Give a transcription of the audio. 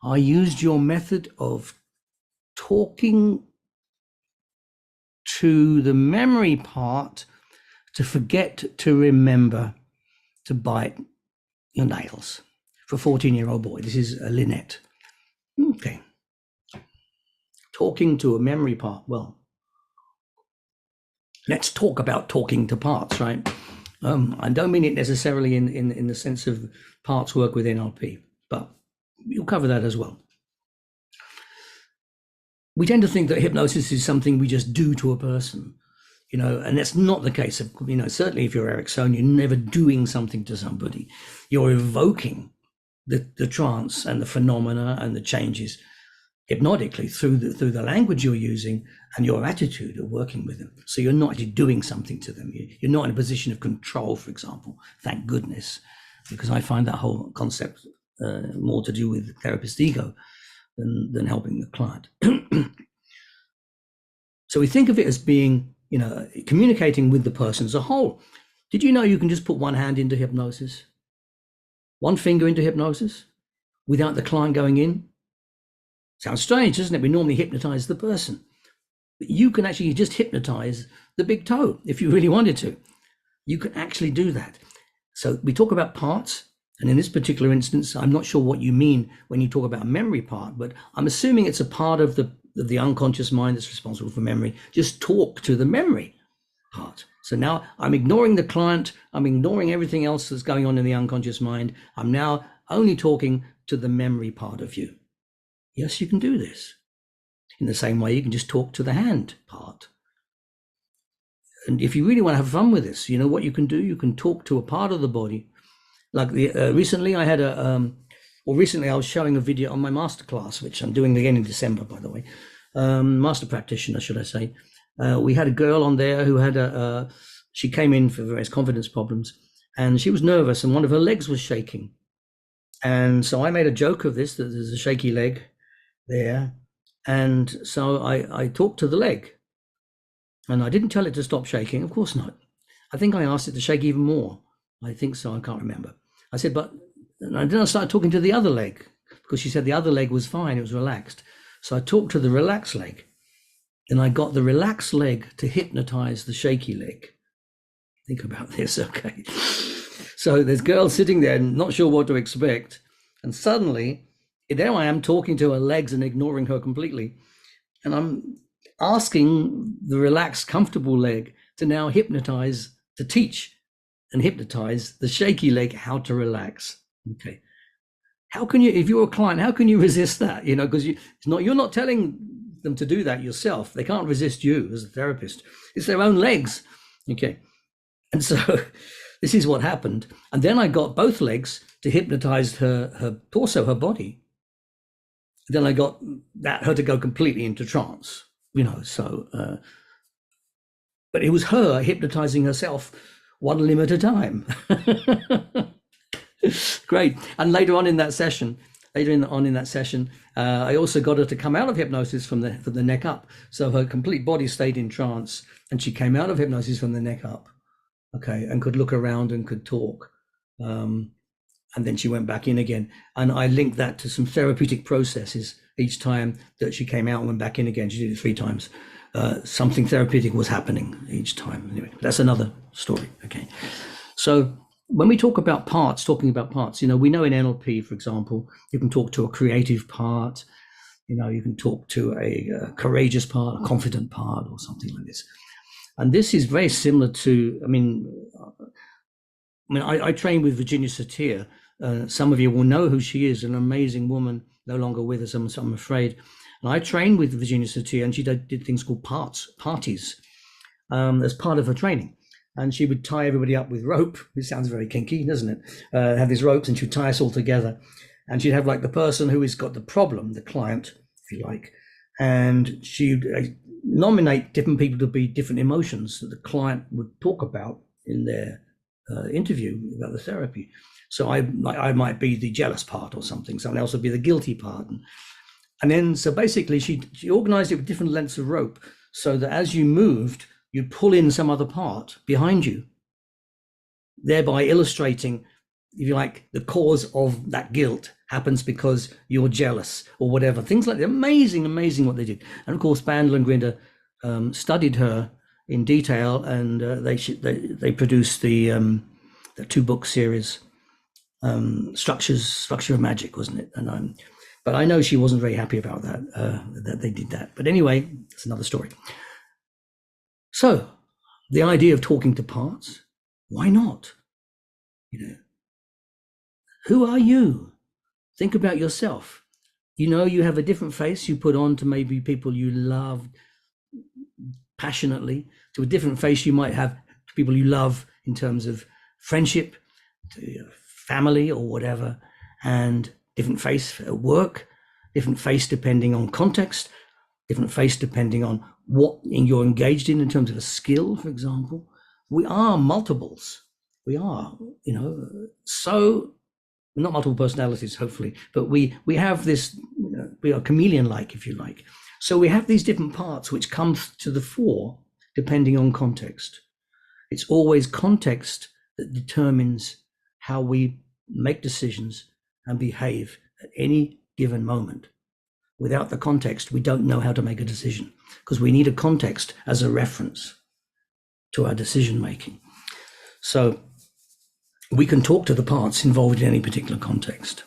I used your method of talking to the memory part to forget to remember to bite your nails. For a 14-year-old boy, this is Lynette. Okay. Talking to a memory part. Well, let's talk about talking to parts, right? I don't mean it necessarily in the sense of parts work with NLP, but you'll cover that as well. We tend to think that hypnosis is something we just do to a person, and that's not the case. Certainly if you're Erickson, you're never doing something to somebody. You're evoking the trance and the phenomena and the changes hypnotically through the language you're using and your attitude of working with them. So you're not actually doing something to them. You're not in a position of control, for example. Thank goodness, because I find that whole concept more to do with therapist ego than helping the client. So we think of it as being, communicating with the person as a whole. Did you know you can just put one hand into hypnosis, one finger into hypnosis, without the client going in? Sounds strange, doesn't it? We normally hypnotize the person. But you can actually just hypnotize the big toe if you really wanted to. You can actually do that. So we talk about parts, and in this particular instance, I'm not sure what you mean when you talk about a memory part, but I'm assuming it's a part of the unconscious mind that's responsible for memory. Just talk to the memory part. So now I'm ignoring the client, I'm ignoring everything else that's going on in the unconscious mind. I'm now only talking to the memory part of you. Yes, you can do this. In the same way, you can just talk to the hand part. And if you really want to have fun with this, what you can do? You can talk to a part of the body. Like recently I had recently I was showing a video on my masterclass, which I'm doing again in December, by the way. Master practitioner, should I say. We had a girl on there who had she came in for various confidence problems, and she was nervous, and one of her legs was shaking. And so I made a joke of this, that there's a shaky leg there. And so I talked to the leg, and I didn't tell it to stop shaking. Of course not. I think I asked it to shake even more. I think so. I can't remember. I said, and then I started talking to the other leg, because she said the other leg was fine. It was relaxed. So I talked to the relaxed leg, and I got the relaxed leg to hypnotize the shaky leg. Think about this. Okay. So there's girl sitting there not sure what to expect. And suddenly there I am talking to her legs and ignoring her completely. And I'm asking the relaxed, comfortable leg to now to teach and hypnotize the shaky leg how to relax. Okay. How can you, if you're a client, how can you resist that? Because you're not telling them to do that yourself. They can't resist you as a therapist. It's their own legs. Okay. And so this is what happened. And then I got both legs to hypnotize her torso, her body. Then I got her to go completely into trance, but it was her hypnotizing herself one limb at a time. Great. And later on in that session, I also got her to come out of hypnosis from the neck up. So her complete body stayed in trance, and she came out of hypnosis from the neck up. Okay. And could look around and could talk. And then she went back in again. And I linked that to some therapeutic processes each time that she came out and went back in again. She did it 3 times. Something therapeutic was happening each time. Anyway, that's another story. Okay. So when we talking about parts, we know in NLP, for example, you can talk to a creative part, you can talk to a courageous part, a confident part, or something like this. And this is very similar to, I train with Virginia Satir. Some of you will know who she is, an amazing woman, no longer with us, I'm afraid. And I trained with Virginia Satir, and she did things called parties as part of her training. And she would tie everybody up with rope. It sounds very kinky, doesn't it? Have these ropes, and she'd tie us all together. And she'd have like the person who has got the problem, the client, if you like, and she'd nominate different people to be different emotions that the client would talk about in their interview about the therapy. So I might be the jealous part or something. Someone else would be the guilty part. And then, so basically she organized it with different lengths of rope, so that as you moved, you'd pull in some other part behind you, thereby illustrating if you like, the cause of that guilt happens because you're jealous or whatever. Things like that. Amazing what they did. And of course, Bandler and Grinder studied her in detail, and they produced the 2-book series, Structure of Magic, wasn't it? And but I know she wasn't very happy about that, that they did that. But anyway, it's another story. So the idea of talking to parts, why not? You know, who are you? Think about yourself. You know, you have a different face you put on to maybe people you love passionately, to a different face you might have to people you love in terms of friendship, to your family or whatever, and different face at work, different face depending on context, different face depending on what you're engaged in terms of a skill, for example. We are multiples. We are, you know, so not multiple personalities, hopefully, but we have this, you know, we are chameleon-like, if you like. So we have these different parts which come to the fore depending on context. It's always context that determines how we make decisions and behave at any given moment. Without the context, we don't know how to make a decision, because we need a context as a reference to our decision making. So we can talk to the parts involved in any particular context.